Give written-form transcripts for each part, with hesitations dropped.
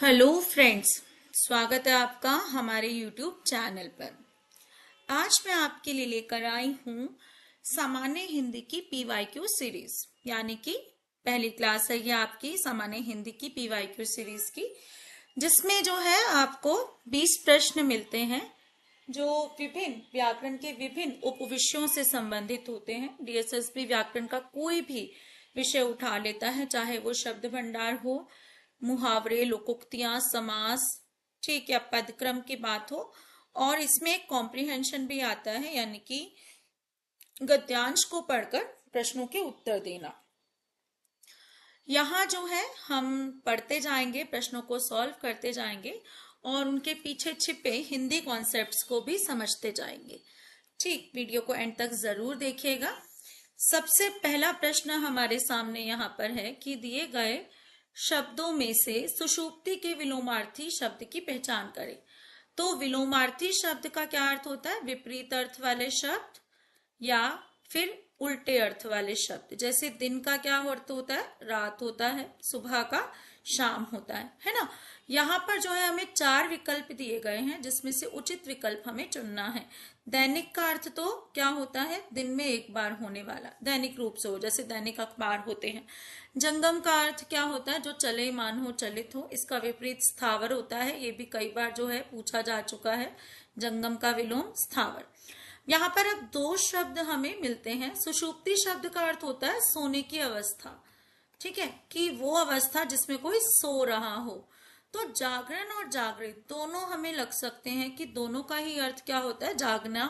Hello friends, स्वागत है आपका हमारे यूट्यूब चैनल पर। आज मैं आपके लिए लेकर आई हूँ सामान्य हिंदी की पीवाईक्यू सीरीज, यानी कि पहली क्लास है ये आपकी सामान्य हिंदी की पीवाईक्यू सीरीज की, जिसमें जो है आपको 20 प्रश्न मिलते हैं जो विभिन्न व्याकरण के विभिन्न उपविषयों से संबंधित होते हैं। डीएसएसबी व्याकरण का कोई भी विषय उठा लेता है, चाहे वो शब्द भंडार हो, मुहावरे, लोकोक्तियां, समास, ठीक, या पदक्रम की बात हो। और इसमें एक कॉम्प्रिहेंशन भी आता है, यानी कि गद्यांश को पढ़कर प्रश्नों के उत्तर देना। यहाँ जो है हम पढ़ते जाएंगे, प्रश्नों को सॉल्व करते जाएंगे और उनके पीछे छिपे हिंदी कॉन्सेप्ट्स को भी समझते जाएंगे। ठीक, वीडियो को एंड तक जरूर देखिएगा। सबसे पहला प्रश्न हमारे सामने यहाँ पर है कि दिए गए शब्दों में से सुषुप्ति के विलोमार्थी शब्द की पहचान करें। तो विलोमार्थी शब्द का क्या अर्थ होता है? विपरीत अर्थ वाले शब्द या फिर उल्टे अर्थ वाले शब्द। जैसे दिन का क्या अर्थ होता है? रात होता है, सुबह का शाम होता है ना। यहाँ पर जो है हमें 4 विकल्प दिए गए हैं, जिसमें से उचित विकल्प हमें चुनना है। दैनिक का अर्थ तो क्या होता है? दिन में एक बार होने वाला, दैनिक रूप से हो, जैसे दैनिक अखबार होते हैं। जंगम का अर्थ क्या होता है? जो चलयमान हो, चलित हो। इसका विपरीत स्थावर होता है, ये भी कई बार जो है पूछा जा चुका है। जंगम का विलोम स्थावर। यहाँ पर अब 2 शब्द हमें मिलते हैं। सुषुप्ति शब्द का अर्थ होता है सोने की अवस्था, ठीक है, कि वो अवस्था जिसमें कोई सो रहा हो। तो जागरण और जागृत दोनों हमें लग सकते हैं कि दोनों का ही अर्थ क्या होता है? जागना,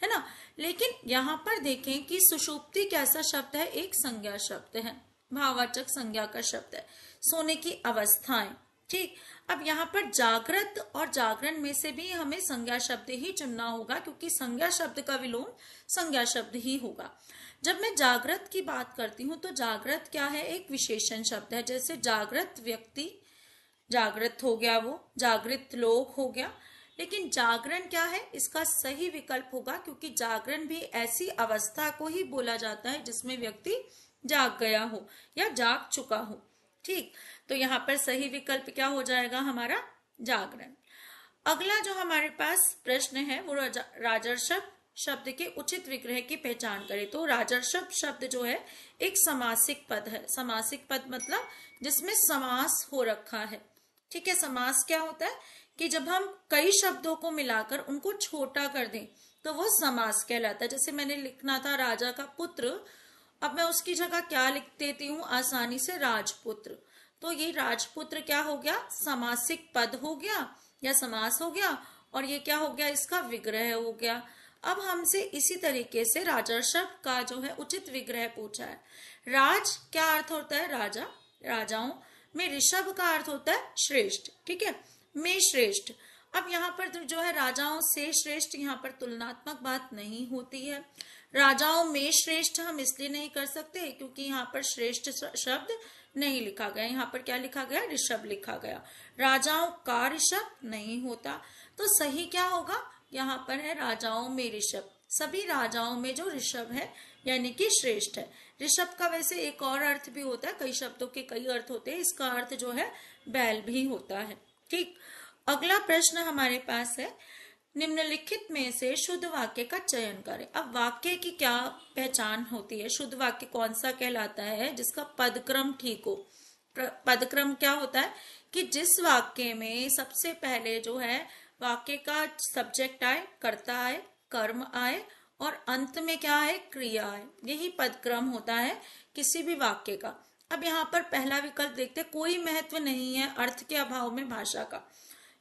है ना। लेकिन यहाँ पर देखें कि सुषुप्ति कैसा शब्द है? एक संज्ञा शब्द है, भाववाचक संज्ञा का शब्द है। सोने की अवस्थाएं, ठीक। अब यहाँ पर जागृत और जागरण में से भी हमें संज्ञा शब्द ही चुनना होगा, क्योंकि संज्ञा शब्द का विलोम संज्ञा शब्द ही होगा। जब मैं जागृत की बात करती हूँ तो जागृत क्या है? एक विशेषण शब्द है। जैसे जागृत व्यक्ति, जागृत हो गया, वो जागृत लोग हो गया। लेकिन जागरण क्या है? इसका सही विकल्प होगा, क्योंकि जागरण भी ऐसी अवस्था को ही बोला जाता है जिसमें व्यक्ति जाग गया हो या जाग चुका हो, ठीक। तो यहाँ पर सही विकल्प क्या हो जाएगा हमारा? जागरण। अगला जो हमारे पास प्रश्न है वो राजर्षभ शब्द के उचित विग्रह की पहचान करें। तो राजर्षभ शब्द जो है एक समासिक पद है। समासिक पद मतलब जिसमें समास हो रखा है, ठीक है। समास क्या होता है कि जब हम कई शब्दों को मिलाकर उनको छोटा कर दें तो वो समास कहलाता है। जैसे मैंने लिखना था राजा का पुत्र, अब मैं उसकी जगह क्या लिख देती हूँ आसानी से? राजपुत्र। तो ये राजपुत्र क्या हो गया? समासिक पद हो गया या समास हो गया, और ये क्या हो गया? इसका विग्रह हो गया। अब हमसे इसी तरीके से राजर्षभ का जो है उचित विग्रह पूछा है। राज क्या अर्थ होता है? राजा, राजाओं में। ऋषभ का अर्थ होता है श्रेष्ठ, ठीक है, में श्रेष्ठ। अब यहाँ पर जो है राजाओं से श्रेष्ठ, यहाँ पर तुलनात्मक बात नहीं होती है। राजाओं में श्रेष्ठ हम इसलिए नहीं कर सकते क्योंकि यहाँ पर श्रेष्ठ शब्द नहीं लिखा गया। यहाँ पर क्या लिखा गया? ऋषभ लिखा गया। राजाओं का ऋषभ नहीं होता। तो सही क्या होगा? यहाँ पर है राजाओं में ऋषभ। सभी राजाओं में जो ऋषभ है यानी कि श्रेष्ठ है। ऋषभ का वैसे एक और अर्थ भी होता है, कई शब्दों के कई अर्थ होते हैं। इसका अर्थ जो है बैल भी होता है, ठीक। अगला प्रश्न हमारे पास है, निम्नलिखित में से शुद्ध वाक्य का चयन करें। अब वाक्य की क्या पहचान होती है? शुद्ध वाक्य कौन सा कहलाता है? जिसका पदक्रम ठीक हो। पदक्रम क्या होता है कि जिस वाक्य में सबसे पहले जो है वाक्य का सब्जेक्ट आए, कर्ता आए, कर्म आए और अंत में क्या है? क्रिया आए। यही पदक्रम होता है किसी भी वाक्य का। अब यहाँ पर पहला विकल्प देखते, कोई महत्व नहीं है अर्थ के अभाव में भाषा का।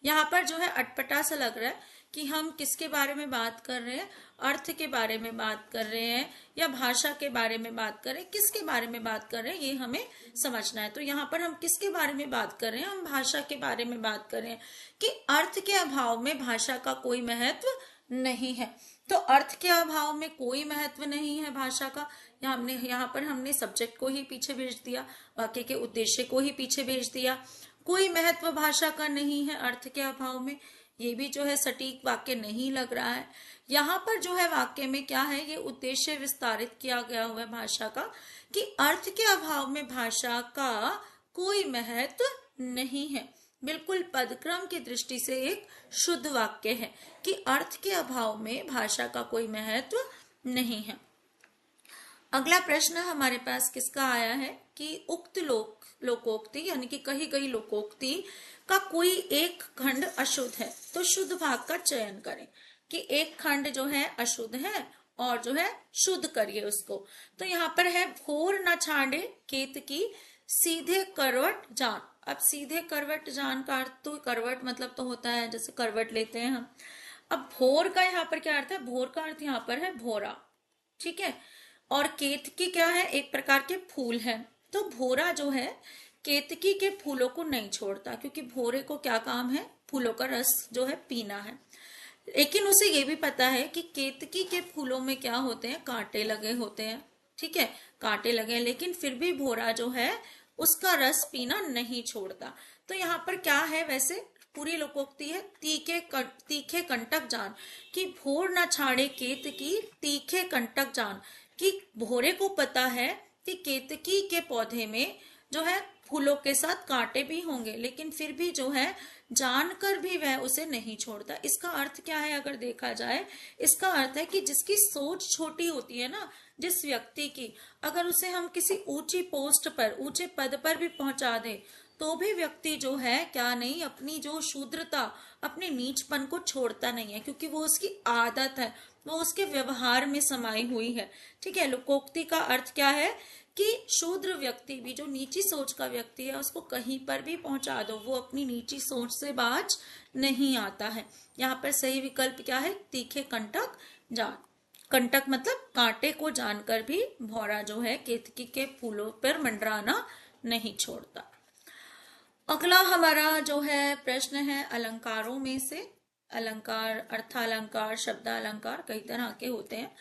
यहाँ पर जो है अटपटा सा लग रहा है कि हम किसके बारे में बात कर रहे हैं? अर्थ के बारे में बात कर रहे हैं या भाषा के बारे में बात कर रहे हैं? किसके बारे में बात कर रहे हैं ये हमें समझना है। तो यहाँ पर हम किसके बारे में बात कर रहे हैं? हम भाषा के बारे में बात कर रहे हैं कि अर्थ के अभाव में भाषा का कोई महत्व नहीं है। तो अर्थ के अभाव में कोई महत्व नहीं है भाषा का। यहाँ पर हमने सब्जेक्ट को ही पीछे भेज दिया, वाक्य के उद्देश्य को ही पीछे भेज दिया। कोई महत्व भाषा का नहीं है अर्थ के अभाव में, ये भी जो है सटीक वाक्य नहीं लग रहा है। यहाँ पर जो है वाक्य में क्या है? ये उद्देश्य विस्तारित किया गया हुआ है भाषा का कि अर्थ के अभाव में भाषा का कोई महत्व नहीं है। बिल्कुल पदक्रम की दृष्टि से एक शुद्ध वाक्य है कि अर्थ के अभाव में भाषा का कोई महत्व नहीं है। अगला प्रश्न हमारे पास किसका आया है कि उक्त लोकोक्ति यानी कि कही गई लोकोक्ति का कोई एक खंड अशुद्ध है तो शुद्ध भाग का चयन करें, कि एक खंड जो है अशुद्ध है और जो है शुद्ध करिए उसको। तो यहाँ पर है भोर न छाड़े केतकी सीधे करवट जान। अब सीधे करवट जान का अर्थ तो करवट मतलब तो होता है जैसे करवट लेते हैं हम। अब भोर का यहाँ पर क्या अर्थ है? भोर का अर्थ यहाँ पर है भोरा, ठीक है। और केतकी क्या है? एक प्रकार के फूल है। तो भोरा जो है केतकी के फूलों को नहीं छोड़ता, क्योंकि भोरे को क्या काम है? फूलों का रस जो है पीना है। लेकिन उसे ये भी पता है कि केतकी के फूलों में क्या होते हैं? कांटे लगे होते हैं, ठीक है, कांटे लगे हैं, लेकिन फिर भी भोरा जो है उसका रस पीना नहीं छोड़ता। तो यहाँ पर क्या है? वैसे पूरी लोकोक्ति है तीखे कंटक जान, कि भोर न छाड़े केतकी तीखे कंटक जान, कि भोरे को पता है कि केतकी के पौधे में जो है फूलों के साथ कांटे भी होंगे, लेकिन फिर भी जो है जानकर भी वह उसे नहीं छोड़ता। इसका अर्थ क्या है? अगर देखा जाए, इसका अर्थ है कि जिसकी सोच छोटी होती है ना, जिस व्यक्ति की, अगर उसे हम किसी ऊंची पोस्ट पर, ऊंचे पद पर भी पहुंचा दे तो भी व्यक्ति जो है क्या नहीं, अपनी जो शूद्रता, अपने नीचपन को छोड़ता नहीं है, क्योंकि वो उसकी आदत है, वो उसके व्यवहार में समाई हुई है, ठीक है। लोकोक्ति का अर्थ क्या है कि शूद्र व्यक्ति भी, जो नीची सोच का व्यक्ति है, उसको कहीं पर भी पहुंचा दो, वो अपनी नीची सोच से बाज नहीं आता है। यहाँ पर सही विकल्प क्या है? तीखे कंटक जान। कंटक मतलब कांटे को जानकर भी भौरा जो है केतकी के फूलों पर मंडराना नहीं छोड़ता। अगला हमारा जो है प्रश्न है अलंकारों में से। अलंकार, अर्थालंकार, शब्दालंकार कई तरह के होते हैं।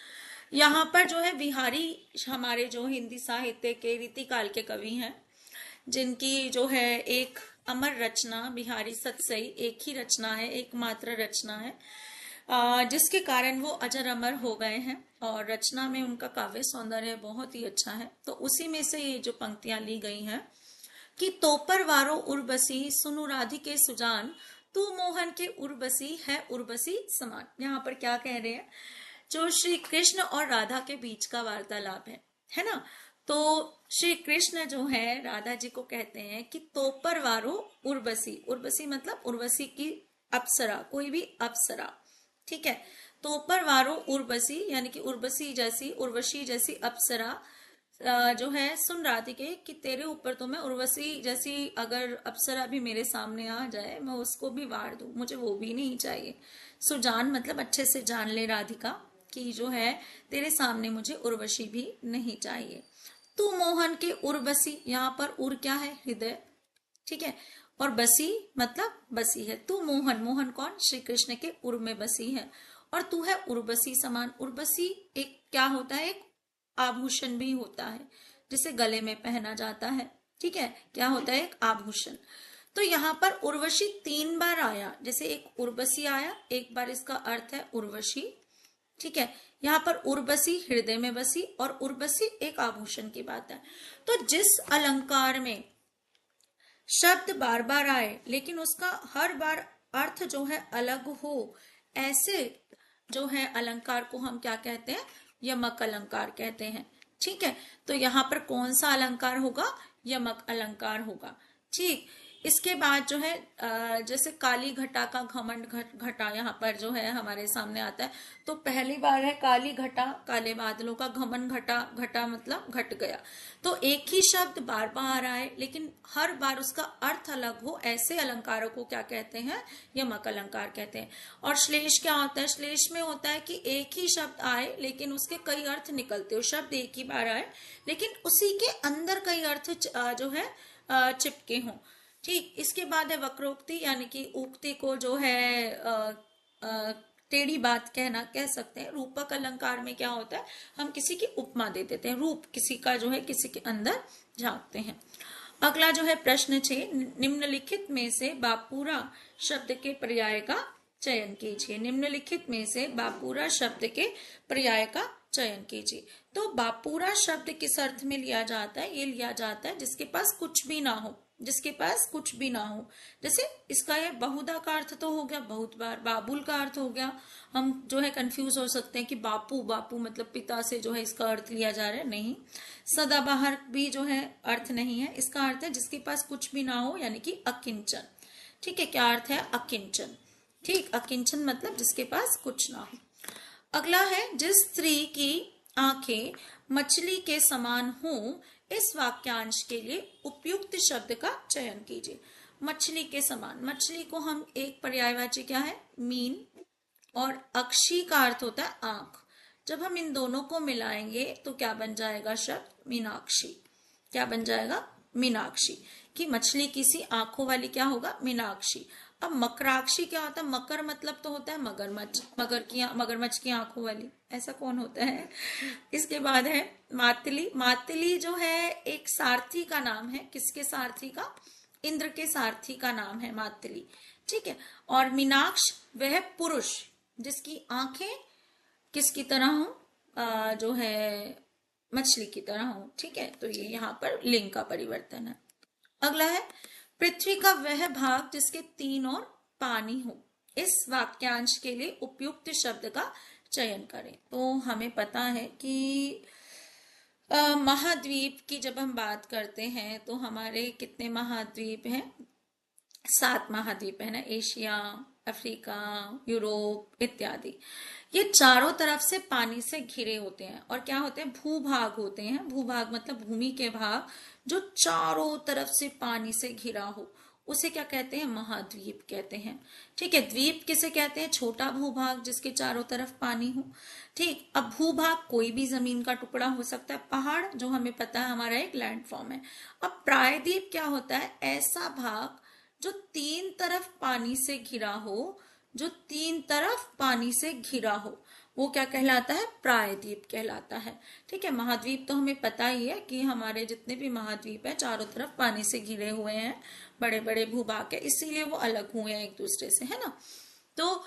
यहाँ पर जो है बिहारी हमारे जो हिंदी साहित्य के रीतिकाल के कवि हैं, जिनकी जो है एक अमर रचना बिहारी सतसई एक ही रचना है, एकमात्र रचना है, जिसके कारण वो अजर अमर हो गए हैं और रचना में उनका काव्य सौंदर्य बहुत ही अच्छा है। तो उसी में से ये जो पंक्तियां ली गई हैं कि तोपर वारो उर्वशी सुनु राधिके सुजान, तू मोहन के उर्वशी है उर्वशी समान। यहाँ पर क्या कह रहे हैं? जो श्री कृष्ण और राधा के बीच का वार्तालाप है ना। तो श्री कृष्ण जो है राधा जी को कहते हैं कि तोपर वारो उर्वशी, उर्वशी मतलब उर्वशी की अप्सरा, कोई भी अप्सरा, ठीक है। तोपर वारो उर्वशी यानी कि उर्वशी जैसी, उर्वशी जैसी अप्सरा जो है सुन राधिके कि तेरे ऊपर तो मैं उर्वशी जैसी अगर अप्सरा भी मेरे सामने आ जाए मैं उसको भी वार दूं, मुझे वो भी नहीं चाहिए। सुजान मतलब अच्छे से जान ले राधिका कि जो है तेरे सामने मुझे उर्वशी भी नहीं चाहिए। तू मोहन के उर्वशी, यहाँ पर उर क्या है? हृदय, ठीक है, और बसी मतलब बसी है। तू मोहन, मोहन कौन? श्री कृष्ण के उर में बसी है, और तू है उर्वशी समान। उर्वशी एक क्या होता है? एक आभूषण भी होता है जिसे गले में पहना जाता है, ठीक है, क्या होता है? एक आभूषण। तो यहाँ पर उर्वशी 3 बार आया, जैसे एक उर्वशी आया, एक बार इसका अर्थ है उर्वशी, ठीक है। यहाँ पर उर्वशी हृदय में बसी और उर्वशी एक आभूषण की बात है। तो जिस अलंकार में शब्द बार बार आए लेकिन उसका हर बार अर्थ जो है अलग हो, ऐसे जो है अलंकार को हम क्या कहते हैं? यमक अलंकार कहते हैं, ठीक है। तो यहाँ पर कौन सा अलंकार होगा? यमक अलंकार होगा, ठीक। इसके बाद जो है जैसे काली घटा का घमंड घटा यहाँ पर जो है हमारे सामने आता है। तो पहली बार है काली घटा, काले बादलों का, घमंड घटा, घटा मतलब घट गया। तो एक ही शब्द बार बार आए लेकिन हर बार उसका अर्थ अलग हो, ऐसे अलंकारों को क्या कहते हैं? यमक अलंकार कहते हैं। और श्लेष क्या होता है? श्लेष में होता है कि एक ही शब्द आए लेकिन उसके कई अर्थ निकलते हो। शब्द एक ही बार आए लेकिन उसी के अंदर कई अर्थ जो है चिपके हों, ठीक। इसके बाद है वक्रोक्ति, यानी कि उक्ति को जो है टेढ़ी बात कहना कह सकते हैं। रूपक अलंकार में क्या होता है? हम किसी की उपमा दे देते हैं, रूप किसी का जो है किसी के अंदर झांकते हैं। अगला जो है प्रश्न 6, निम्नलिखित में से बापूरा शब्द के पर्याय का चयन कीजिए। निम्नलिखित में से बापूरा शब्द के पर्याय का चयन कीजिए। तो बापूरा शब्द किस अर्थ में लिया जाता है? ये लिया जाता है जिसके पास कुछ भी ना हो, जिसके पास कुछ भी ना हो। जैसे इसका ये बहुधा का अर्थ तो हो गया बहुत बार, बाबुल का अर्थ हो गया। हम जो है कंफ्यूज हो सकते हैं कि बापू, बापू मतलब पिता से जो है इसका अर्थ लिया जा रहा है, नहीं। सदाबहार भी जो है अर्थ नहीं है, इसका अर्थ है जिसके पास कुछ भी ना हो, यानी कि अकिंचन। ठीक है, क्या अर्थ है? अकिंचन। ठीक, अकिंचन मतलब जिसके पास कुछ ना हो। अगला है, जिस स्त्री की आंखें मछली के समान हो, इस वाक्यांश के लिए उपयुक्त शब्द का चयन कीजिए। मछली के समान, मछली को हम एक पर्यायवाची क्या है? मीन, और अक्षी का अर्थ होता है आंख। जब हम इन दोनों को मिलाएंगे तो क्या बन जाएगा शब्द? मीनाक्षी। क्या बन जाएगा? मीनाक्षी। कि मछली किसी आंखों वाली क्या होगा? मीनाक्षी। अब मकराक्षी क्या होता है? मकर मतलब तो होता है मगरमच्छ, मगरमच्छ की आंखों वाली, ऐसा कौन होता है? इसके बाद है मातली। मातली जो है एक सारथी का नाम है। किसके सारथी का? इंद्र के सारथी का नाम है मातली। ठीक है। और मीनाक्ष वह पुरुष जिसकी आंखें किसकी तरह हो? जो है मछली की तरह हो। ठीक है, तो ये यहाँ पर लिंग का परिवर्तन है। अगला है, पृथ्वी का वह भाग जिसके तीन ओर पानी हो, इस वाक्यांश के लिए उपयुक्त शब्द का चयन करें। तो हमें पता है कि महाद्वीप की जब हम बात करते हैं तो हमारे कितने महाद्वीप हैं? 7 महाद्वीप है ना, एशिया, अफ्रीका, यूरोप इत्यादि। ये चारों तरफ से पानी से घिरे होते हैं और क्या होते हैं? भूभाग होते हैं। भूभाग मतलब भूमि के भाग जो चारों तरफ से पानी से घिरा हो, उसे क्या कहते हैं? महाद्वीप कहते हैं। ठीक है। द्वीप किसे कहते हैं? छोटा भूभाग जिसके चारों तरफ पानी हो। ठीक। अब भूभाग कोई भी जमीन का टुकड़ा हो सकता है। पहाड़ जो हमें पता है हमारा एक लैंडफॉर्म है। अब प्रायद्वीप क्या होता है? ऐसा भाग जो तीन तरफ पानी से घिरा हो, जो तीन तरफ पानी से घिरा हो, वो क्या कहलाता है? प्रायद्वीप कहलाता है। ठीक है। महाद्वीप तो हमें पता ही है कि हमारे जितने भी महाद्वीप है चारों तरफ पानी से घिरे हुए हैं, बड़े बड़े भूभाग है, इसीलिए वो अलग हुए हैं एक दूसरे से, है ना। तो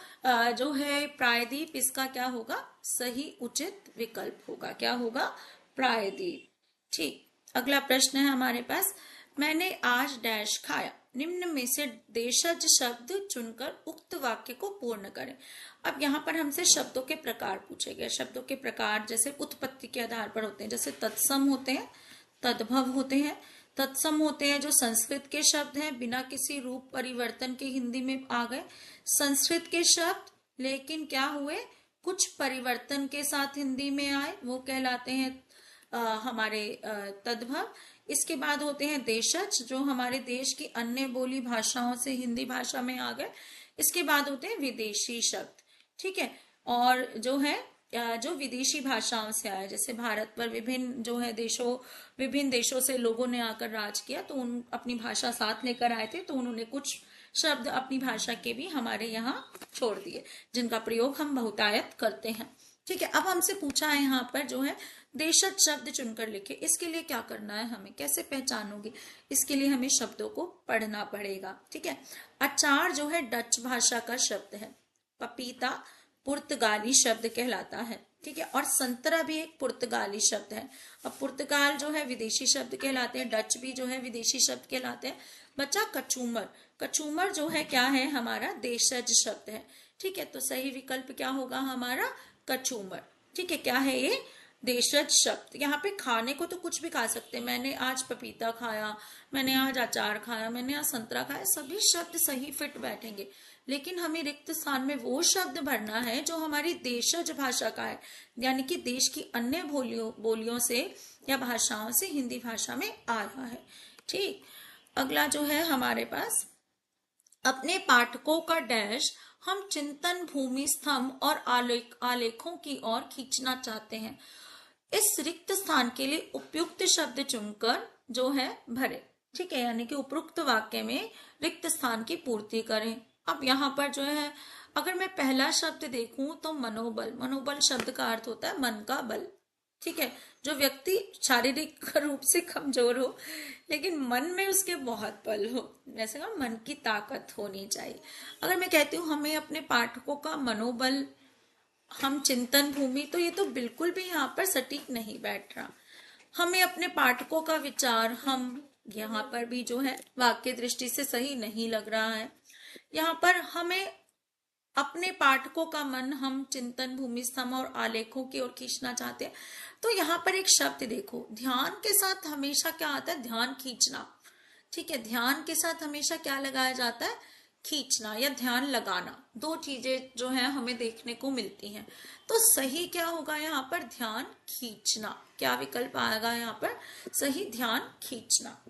जो है प्रायद्वीप, इसका क्या होगा? सही उचित विकल्प होगा। क्या होगा? प्रायद्वीप। ठीक। अगला प्रश्न है हमारे पास, मैंने आज डैश खाया। निम्न में से देशज शब्द चुनकर उक्त वाक्य को पूर्ण करें। अब यहाँ पर हमसे शब्दों के प्रकार पूछे गए। शब्दों के प्रकार जैसे उत्पत्ति के आधार पर होते हैं, जैसे तत्सम होते हैं, तद्भव होते हैं। तत्सम होते हैं जो संस्कृत के शब्द हैं, बिना किसी रूप परिवर्तन के हिंदी में आ गए। संस्कृत के शब्द लेकिन क्या हुए? कुछ परिवर्तन के साथ हिंदी में आए, वो कहलाते हैं हमारे तद्भव। इसके बाद होते हैं देशज, जो हमारे देश की अन्य बोली भाषाओं से हिंदी भाषा में आ गए। इसके बाद होते हैं विदेशी शब्द। ठीक है। और जो है जो विदेशी भाषाओं से आए, जैसे भारत पर विभिन्न देशों से लोगों ने आकर राज किया, तो उन अपनी भाषा साथ लेकर आए थे, तो उन्होंने कुछ शब्द अपनी भाषा के भी हमारे यहाँ छोड़ दिए, जिनका प्रयोग हम बहुतायत करते हैं। ठीक है। अब हमसे पूछा है यहाँ पर जो है देशज शब्द चुनकर लिखे। इसके लिए क्या करना है? हमें कैसे पहचानोगे? इसके लिए हमें शब्दों को पढ़ना पड़ेगा। ठीक है। अचार जो है डच भाषा का शब्द है। पपीता पुर्तगाली शब्द कहलाता है। ठीक है। और संतरा भी एक पुर्तगाली शब्द है। अब पुर्तगाल जो है विदेशी शब्द कहलाते हैं, डच भी जो है विदेशी शब्द कहलाते हैं। बचा कचूमर। कचूमर जो है क्या है? हमारा देशज शब्द है। ठीक है। तो सही विकल्प क्या होगा हमारा? कचूमर। ठीक है। क्या है ये? देशज शब्द। यहाँ पे खाने को तो कुछ भी खा सकते हैं। मैंने आज पपीता खाया, मैंने आज अचार खाया, मैंने आज संतरा खाया, सभी शब्द सही फिट बैठेंगे। लेकिन हमें रिक्त स्थान में वो शब्द भरना है जो हमारी देशज भाषा का है, यानी कि देश की अन्य बोलियों से या भाषाओं से हिंदी भाषा में आ रहा है। ठीक। अगला जो है हमारे पास, अपने पाठकों का डैश हम चिंतन भूमि स्तंभ और आलेखों की ओर खींचना चाहते हैं। इस रिक्त स्थान के लिए उपयुक्त शब्द चुनकर जो है भरे। ठीक है। यानी कि उपयुक्त वाक्य में रिक्त स्थान की पूर्ति करें। अब यहाँ पर जो है अगर मैं पहला शब्द देखूं तो मनोबल। मनोबल शब्द का अर्थ होता है मन का बल। ठीक है, जो व्यक्ति शारीरिक रूप से कमजोर हो लेकिन मन में उसके बहुत बल हो, वैसे ना मन की ताकत होनी चाहिए। अगर मैं कहती हूँ हमें अपने पाठकों का मनोबल हम चिंतन भूमि, तो ये तो बिल्कुल भी यहाँ पर सटीक नहीं बैठ रहा। हमें अपने पाठकों का विचार हम यहाँ पर भी जो है वाक्य दृष्टि से सही नहीं लग रहा है। यहाँ पर हमें अपने पाठकों का मन हम चिंतन भूमि स्तंभ और आलेखों की ओर खींचना चाहते हैं। तो यहाँ पर एक शब्द देखो, ध्यान के साथ हमेशा क्या आता है, ध्यान खींचना। ठीक है, ध्यान के साथ हमेशा क्या लगाया जाता है, खींचना या ध्यान लगाना। दो चीजें जो है हमें देखने को मिलती हैं। तो सही क्या होगा यहाँ पर, ध्यान खींचना। क्या विकल्प आएगा यहाँ पर, सही ध्यान खींचना।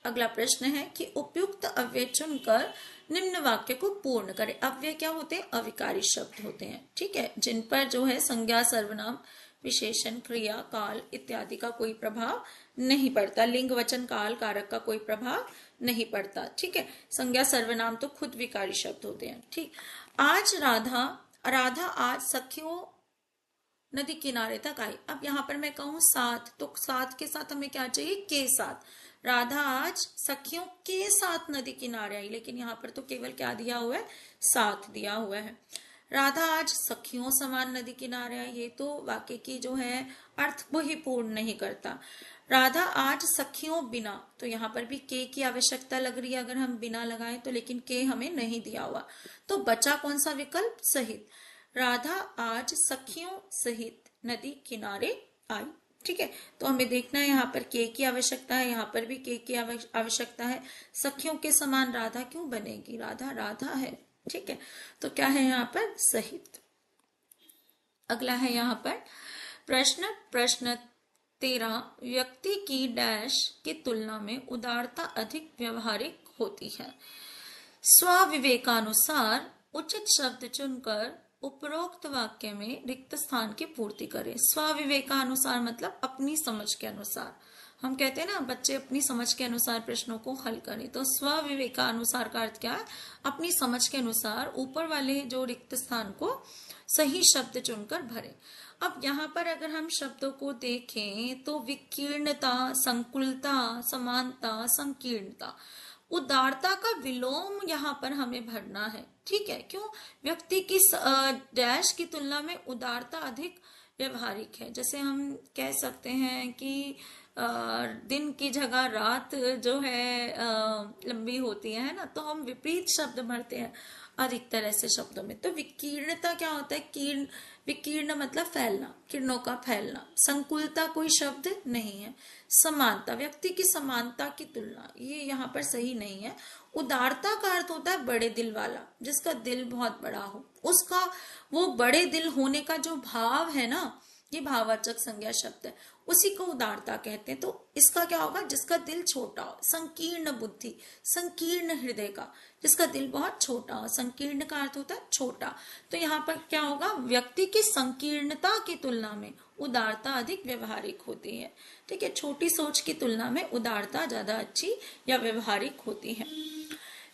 अगला प्रश्न है कि उपयुक्त अव्यय चुनकर निम्न वाक्य को पूर्ण करें। अव्यय क्या होते हैं, अविकारी शब्द होते हैं, ठीक है, जिन पर जो है संज्ञा, सर्वनाम, विशेषण, क्रिया, काल इत्यादि का कोई प्रभाव नहीं पड़ता। लिंग, वचन, काल, कारक का कोई प्रभाव नहीं पड़ता। ठीक है, संज्ञा, सर्वनाम तो खुद विकारी शब्द होते हैं। ठीक, आज राधा आज सखियों नदी किनारे तक आई। अब यहाँ पर मैं कहूँ साथ, तो साथ के साथ हमें क्या चाहिए, के साथ। राधा आज सखियों के साथ नदी किनारे आई, लेकिन यहाँ पर तो केवल क्या दिया हुआ है, साथ दिया हुआ है। राधा आज सखियों समान नदी किनारे आई, ये तो वाक्य की जो है अर्थ वो ही पूर्ण नहीं करता। राधा आज सखियों बिना, तो यहाँ पर भी के की आवश्यकता लग रही है अगर हम बिना लगाएं तो, लेकिन के हमें नहीं दिया हुआ। तो बचा कौन सा विकल्प, सहित। राधा आज सखियों सहित नदी किनारे आई। ठीक है, तो हमें देखना है यहाँ पर के की आवश्यकता है, यहाँ पर भी के की आवश्यकता है। सखियों के समान राधा क्यों बनेगी, राधा राधा है। ठीक है, तो क्या है यहाँ पर, सहित। अगला है यहाँ पर प्रश्न 13, व्यक्ति की डैश की तुलना में उदारता अधिक व्यवहारिक होती है। स्वविवेकानुसार उचित शब्द चुनकर उपरोक्त वाक्य में रिक्त स्थान की पूर्ति करें। स्वविवेकानुसार मतलब अपनी समझ के अनुसार। हम कहते हैं ना बच्चे अपनी समझ के अनुसार प्रश्नों को हल करें, तो स्वविवेकानुसार का अर्थ क्या है, अपनी समझ के अनुसार ऊपर वाले जो रिक्त स्थान को सही शब्द चुनकर भरें। अब यहाँ पर अगर हम शब्दों को देखें तो विकीर्णता, संकुलता, समानता, संकीर्णता, उदारता का विलोम यहाँ पर हमें भरना है। ठीक है, क्यों, व्यक्ति की डैश की तुलना में उदारता अधिक व्यवहारिक है। जैसे हम कह सकते हैं कि दिन की जगह रात जो है लंबी होती है ना, तो हम विपरीत शब्द भरते हैं अधिकतर ऐसे शब्दों में। तो विकीर्णता क्या होता है, विकीर्ण मतलब फैलना, किरणों का फैलना। संकुलता कोई शब्द नहीं है। समानता, व्यक्ति की समानता की तुलना, ये यहाँ पर सही नहीं है। उदारता का अर्थ होता है बड़े दिल वाला, जिसका दिल बहुत बड़ा हो, उसका वो बड़े दिल होने का जो भाव है ना, ये भाववाचक संज्ञा शब्द है, उसी को उदारता कहते हैं। तो इसका क्या होगा, जिसका दिल छोटा हो। संकीर्ण बुद्धि, संकीर्ण हृदय का, जिसका दिल बहुत छोटा हो। संकीर्ण का अर्थ होता है छोटा। तो यहाँ पर क्या होगा, व्यक्ति की संकीर्णता की तुलना में उदारता अधिक व्यवहारिक होती है। ठीक है, छोटी सोच की तुलना में उदारता ज्यादा अच्छी या व्यवहारिक होती है।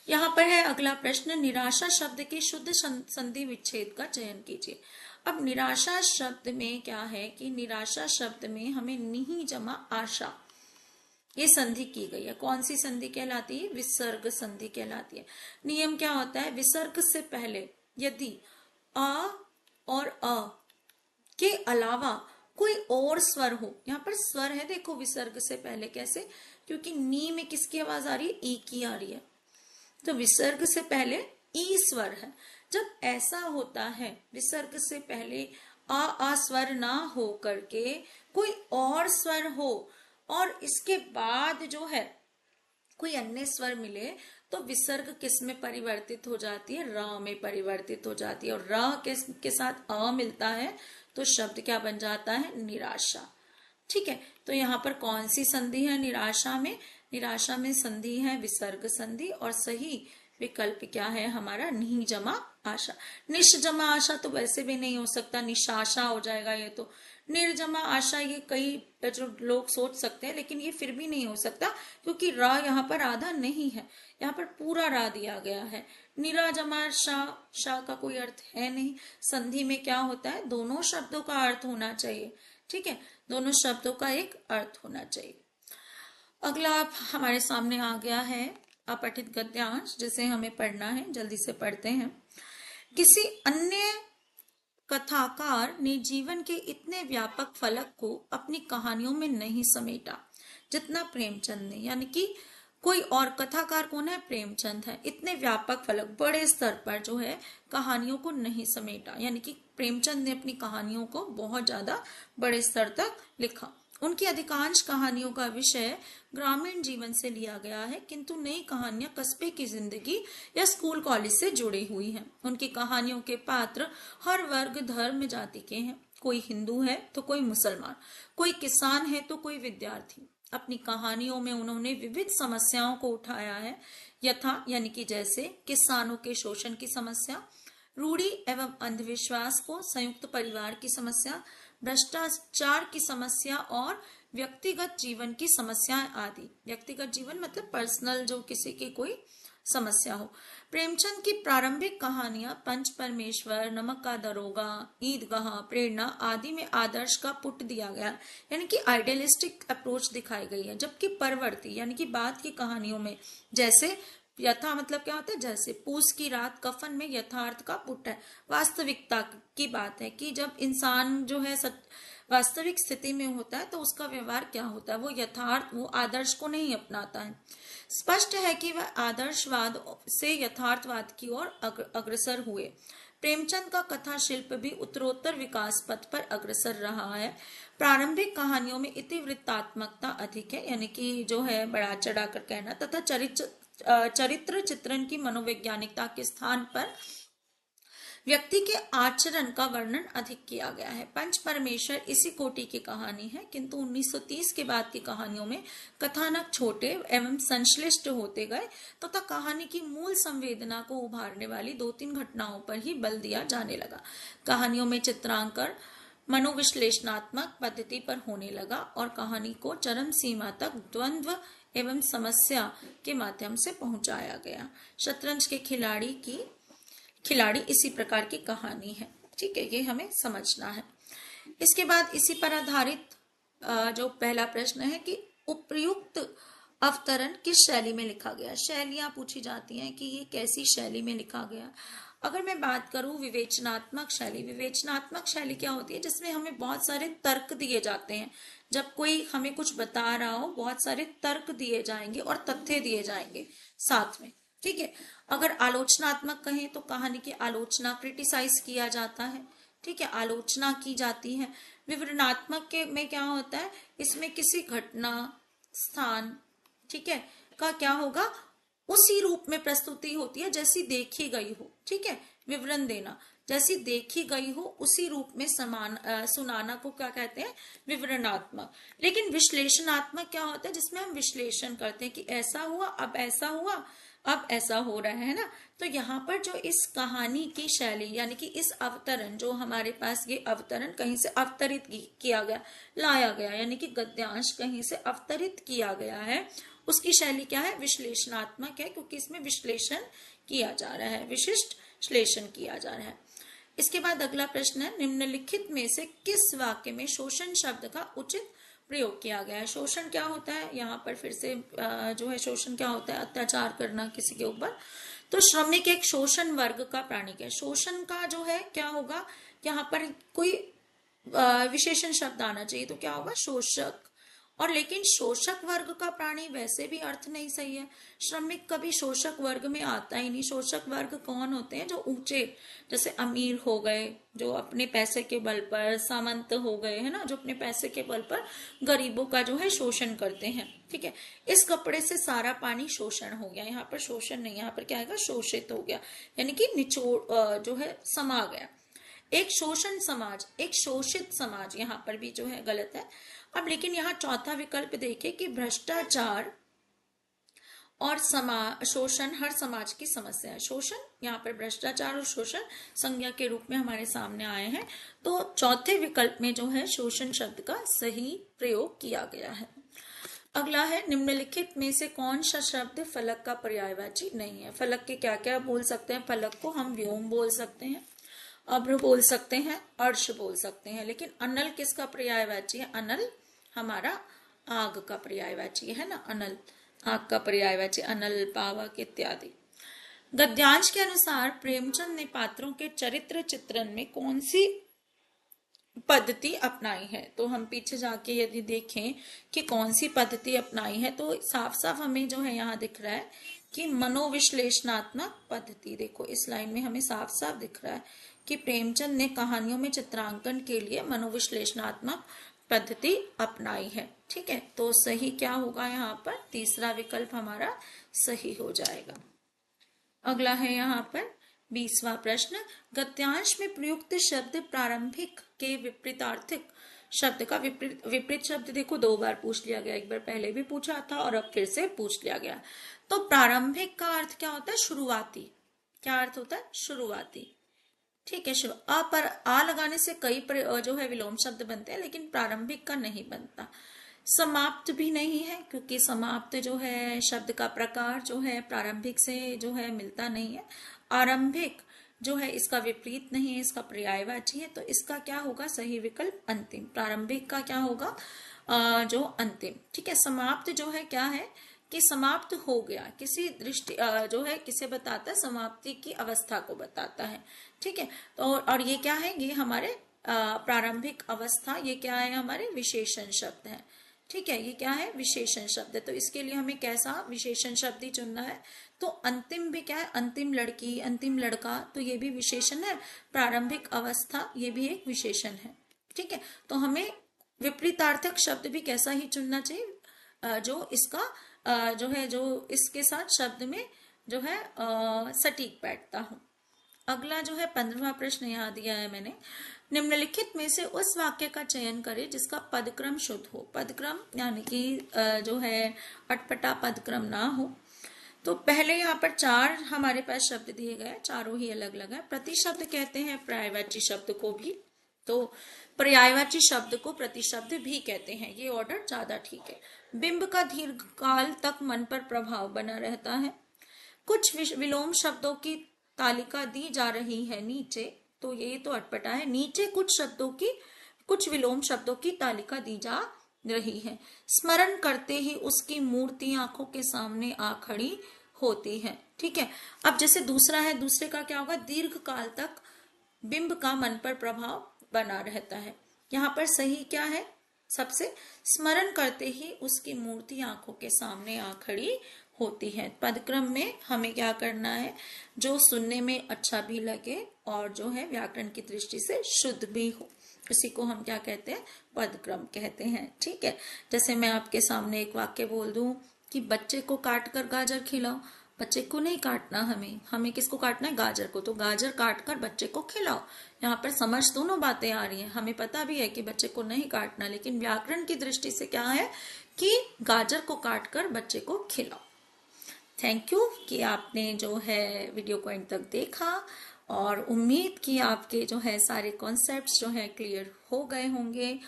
यहाँ पर है अगला प्रश्न, निराशा शब्द के शुद्ध संधि विच्छेद का चयन कीजिए। अब निराशा शब्द में क्या है कि निराशा शब्द में हमें निहि जमा आशा, ये संधि की गई है। कौन सी संधि कहलाती है, विसर्ग संधि कहलाती है। नियम क्या होता है, विसर्ग से पहले यदि अ और अ के अलावा कोई और स्वर हो, यहाँ पर स्वर है देखो विसर्ग से पहले, कैसे, क्योंकि नी में किसकी आवाज आ रही है, ई की आ रही है, तो विसर्ग से पहले ई स्वर है। जब ऐसा होता है, विसर्ग से पहले आ स्वर ना हो करके कोई और स्वर हो और इसके बाद जो है कोई अन्य स्वर मिले, तो विसर्ग किस में परिवर्तित हो जाती है, र में परिवर्तित हो जाती है। और र के साथ अ मिलता है तो शब्द क्या बन जाता है, निराशा। ठीक है, तो यहाँ पर कौन सी संधि है निराशा में, निराशा में संधि है विसर्ग संधि, और सही विकल्प क्या है हमारा, निहि जमा आशा। निश जमा आशा तो वैसे भी नहीं हो सकता, निशाशा हो जाएगा ये तो। निर्जमा आशा ये कई जो लोग सोच सकते हैं, लेकिन ये फिर भी नहीं हो सकता क्योंकि रा यहाँ पर आधा नहीं है, यहाँ पर पूरा रा दिया गया है। निराजमा शाह का कोई अर्थ है नहीं। संधि में क्या होता है, दोनों शब्दों का अर्थ होना चाहिए। ठीक है, दोनों शब्दों का एक अर्थ होना चाहिए। अगला आप हमारे सामने आ गया है अपठित गद्यांश, जिसे हमें पढ़ना है। जल्दी से पढ़ते हैं। किसी अन्य कथाकार ने जीवन के इतने व्यापक फलक को अपनी कहानियों में नहीं समेटा जितना प्रेमचंद ने, यानी कि कोई और कथाकार कौन है? प्रेमचंद है। इतने व्यापक फलक, बड़े स्तर पर जो है कहानियों को नहीं समेटा, यानी कि प्रेमचंद ने अपनी कहानियों को बहुत ज्यादा बड़े स्तर तक लिखा। उनकी अधिकांश कहानियों का विषय ग्रामीण जीवन से लिया गया है, किंतु नई कहानियां कस्बे की जिंदगी या स्कूल कॉलेज से जुड़ी हुई हैं। उनकी कहानियों के पात्र हर वर्ग, धर्म, जाति के हैं। कोई हिंदू है तो कोई मुसलमान, कोई किसान है तो कोई विद्यार्थी। अपनी कहानियों में उन्होंने विविध समस्याओं को उठाया है, यथा यानी कि जैसे किसानों के शोषण की समस्या, रूढ़ि एवं अंधविश्वास को, संयुक्त परिवार की समस्या, भ्रष्टाचार की समस्या और व्यक्तिगत जीवन की समस्याएं आदि। व्यक्तिगत जीवन मतलब पर्सनल, जो किसी की कोई समस्या हो। प्रेमचंद की प्रारंभिक कहानियां पंच परमेश्वर, नमक का दरोगा, ईदगाह, प्रेरणा आदि में आदर्श का पुट दिया गया, यानी कि आइडियलिस्टिक अप्रोच दिखाई गई है। जबकि परवर्ती यानी कि बाद की कहानियों में जैसे यथा मतलब क्या होता है? जैसे पूस की रात, कफन में यथार्थ का पुट है। वास्तविकता की बात है कि जब इंसान जो है वास्तविक स्थिति में होता है तो उसका व्यवहार क्या होता है? वो यथार्थ, वो आदर्श को नहीं अपनाता है। स्पष्ट है कि वह आदर्शवाद से यथार्थवाद की ओर अग्रसर हुए। प्रेमचंद का कथा शिल्प भी उत्तरोत्तर विकास पथ पर अग्रसर रहा है। प्रारंभिक कहानियों में इतिवृत्तात्मकता अधिक है, यानी कि जो है बढ़ा चढ़ाकर कहना, तथा चरित्र चित्रण की मनोवैज्ञानिकता के स्थान पर व्यक्ति के आचरण का वर्णन अधिक किया गया है। पंच परमेश्वर इसी कोटि की कहानी है, किंतु 1930 के बाद की कहानियों में कथानक छोटे एवं संश्लिष्ट होते गए तथा कहानी की मूल संवेदना को उभारने वाली 2-3 घटनाओं पर ही बल दिया जाने लगा। कहानियों में चित्रांकन मनोविश्लेषणात्मक पद्धति पर होने लगा और कहानी को चरम सीमा तक द्वंद्व एवं समस्या के माध्यम से पहुंचाया गया। शतरंज के खिलाड़ी इसी प्रकार की कहानी है। ठीक है, ये हमें समझना है। इसके बाद इसी पर आधारित जो पहला प्रश्न है कि उपयुक्त अवतरण किस शैली में लिखा गया। शैलियां पूछी जाती हैं कि ये कैसी शैली में लिखा गया। अगर मैं बात करूं विवेचनात्मक शैली, विवेचनात्मक शैली क्या होती है? जिसमें हमें बहुत सारे तर्क दिए जाते हैं। जब कोई हमें कुछ बता रहा हो, बहुत सारे तर्क दिए जाएंगे और तथ्य दिए जाएंगे साथ में। ठीक है। अगर आलोचनात्मक कहें तो कहानी की आलोचना, क्रिटिसाइज किया जाता है। ठीक है, आलोचना की जाती है। विवरणात्मक के में क्या होता है? इसमें किसी घटना, स्थान, ठीक है, का क्या होगा? उसी रूप में प्रस्तुति होती है जैसी देखी गई हो। ठीक है, विवरण देना, जैसी देखी गई हो उसी रूप में सुनाना को क्या कहते हैं? विवरणात्मक। लेकिन विश्लेषणात्मक क्या होता है? जिसमें हम विश्लेषण करते हैं कि ऐसा हुआ, अब ऐसा हुआ, अब ऐसा हो रहा है ना। तो यहाँ पर जो इस कहानी की शैली, यानी कि इस अवतरण, जो हमारे पास ये अवतरण कहीं से अवतरित किया गया, लाया गया, यानी कि गद्यांश कहीं से अवतरित किया गया है, उसकी शैली क्या है? विश्लेषणात्मक है, क्योंकि इसमें विश्लेषण किया जा रहा है, विशिष्ट विश्लेषण किया जा रहा है। इसके बाद अगला प्रश्न है, निम्नलिखित में से किस वाक्य में शोषण शब्द का उचित प्रयोग किया गया है। शोषण क्या होता है? यहाँ पर फिर से जो है शोषण क्या होता है? अत्याचार करना किसी के ऊपर। तो श्रमिक एक शोषण वर्ग का प्राणी है। शोषण का जो है क्या होगा? यहाँ पर कोई विशेषण शब्द आना चाहिए, तो क्या होगा? शोषक। और लेकिन शोषक वर्ग का प्राणी वैसे भी अर्थ नहीं सही है। श्रमिक कभी शोषक वर्ग में आता ही नहीं। शोषक वर्ग कौन होते हैं? जो ऊंचे, जैसे अमीर हो गए, जो अपने पैसे के बल पर, सामंत हो गए, है ना, जो अपने पैसे के बल पर गरीबों का जो है शोषण करते हैं। ठीक है, इस कपड़े से सारा पानी शोषण हो गया। यहाँ पर शोषण नहीं, यहाँ पर क्या आएगा? शोषित हो गया, यानी कि निचोड़ जो है समा गया। एक शोषण समाज, एक शोषित समाज, यहाँ पर भी जो है गलत है। अब लेकिन यहाँ चौथा विकल्प देखें कि भ्रष्टाचार और शोषण हर समाज की समस्या है। शोषण, यहाँ पर भ्रष्टाचार और शोषण संज्ञा के रूप में हमारे सामने आए हैं। तो चौथे विकल्प में जो है शोषण शब्द का सही प्रयोग किया गया है। अगला है, निम्नलिखित में से कौन सा शब्द फलक का पर्यायवाची नहीं है। फलक के क्या क्या बोल सकते हैं? फलक को हम व्योम बोल सकते हैं, अभ्र बोल सकते हैं, अर्श बोल सकते हैं, लेकिन अनल किसका पर्यायवाची है? अनल हमारा आग का पर्यायवाची है ना, अनल आग का पर्यायवाची, अनल, पावक इत्यादि। गद्यांश के अनुसार प्रेमचंद ने पात्रों के चरित्र चित्रण में कौन सी पद्धति अपनाई है? तो हम पीछे जाके यदि देखें कि कौन सी पद्धति अपनाई है, तो साफ साफ हमें जो है यहाँ दिख रहा है कि मनोविश्लेषणात्मक पद्धति। देखो इस लाइन में हमें साफ साफ दिख रहा है कि प्रेमचंद ने कहानियों में चित्रांकन के लिए मनोविश्लेषणात्मक पद्धति अपनाई है। ठीक है, तो सही क्या होगा यहाँ पर? तीसरा विकल्प हमारा सही हो जाएगा। अगला है यहाँ पर 20वां प्रश्न, गद्यांश में प्रयुक्त शब्द प्रारंभिक के विपरीतार्थक शब्द का विपरीत शब्द देखो 2 बार पूछ लिया गया, एक बार पहले भी पूछा था और अब फिर से पूछ लिया गया। तो प्रारंभिक का अर्थ क्या होता है? शुरुआती। क्या अर्थ होता है? शुरुआती। ठीक है, अ पर आ लगाने से कई जो है विलोम शब्द बनते हैं, लेकिन प्रारंभिक का नहीं बनता। समाप्त भी नहीं है, क्योंकि समाप्त जो है शब्द का प्रकार जो है प्रारंभिक से जो है मिलता नहीं है। आरंभिक जो है इसका विपरीत नहीं है, इसका पर्यायवाची है, तो इसका क्या होगा? सही विकल्प अंतिम। प्रारंभिक का क्या होगा? जो अंतिम। ठीक है, समाप्त जो है क्या है कि समाप्त हो गया, किसी दृष्टि जो है किसे बताता है? समाप्ति की अवस्था को बताता है। ठीक है, तो और ये क्या है? ये हमारे प्रारंभिक अवस्था, ये क्या है? हमारे विशेषण शब्द है। ठीक है, ये क्या है? विशेषण शब्द है। तो इसके लिए हमें कैसा विशेषण शब्द ही चुनना है? तो अंतिम भी क्या है? अंतिम लड़की, अंतिम लड़का, तो ये भी विशेषण है। प्रारंभिक अवस्था ये भी एक विशेषण है। ठीक है, तो हमें विपरीतार्थक शब्द भी कैसा ही चुनना चाहिए? जो इसका जो है जो इसके साथ शब्द में जो है सटीक बैठता हो। अगला जो है 15वां प्रश्न यहाँ दिया है मैंने, निम्नलिखित में से उस वाक्य का चयन करें जिसका पदक्रम शुद्ध हो। पदक्रम यानी कि जो है अटपटा पदक्रम ना हो। तो पहले यहाँ पर 4 हमारे पास शब्द दिए गए, चारों ही अलग अलग है। प्रतिशब्द कहते हैं पर्यायवाची शब्द को भी, तो पर्यायवाची शब्द को प्रतिशब्द भी कहते हैं। ये ऑर्डर ज्यादा ठीक है। बिंब का दीर्घकाल तक मन पर प्रभाव बना रहता है। कुछ विलोम शब्दों की तालिका दी जा रही है नीचे, तो ये तो अटपटा है। नीचे कुछ विलोम शब्दों की तालिका दी जा रही है। स्मरण करते ही उसकी मूर्ति आंखों के सामने आ खड़ी होती है। ठीक है, अब जैसे दूसरा है, दूसरे का क्या होगा? दीर्घ काल तक बिंब का मन पर प्रभाव बना रहता है। यहाँ पर सही क्या है? सबसे स्मरण करते ही उसकी मूर्ति आंखों के सामने आ खड़ी होती है। पदक्रम में हमें क्या करना है? जो सुनने में अच्छा भी लगे और जो है व्याकरण की दृष्टि से शुद्ध भी हो, उसी को हम क्या कहते हैं? पदक्रम कहते हैं। ठीक है, जैसे मैं आपके सामने एक वाक्य बोल दूं कि बच्चे को काट कर गाजर खिलाओ। बच्चे को नहीं काटना, हमें किसको काटना है? गाजर को। तो गाजर काट कर बच्चे को खिलाओ। यहाँ पर समझ दोनों बातें आ रही हैं। हमें पता भी है कि बच्चे को नहीं काटना, लेकिन व्याकरण की दृष्टि से क्या है कि गाजर को काट कर बच्चे को खिलाओ। थैंक यू कि आपने जो है वीडियो को एंड तक देखा, और उम्मीद कि आपके जो है सारे कॉन्सेप्ट्स जो है क्लियर हो गए होंगे।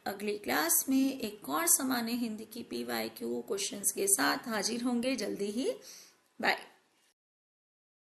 अगली क्लास में एक और सामान्य हिंदी की PYQ क्वेश्चंस के साथ हाजिर होंगे जल्दी ही। बाय।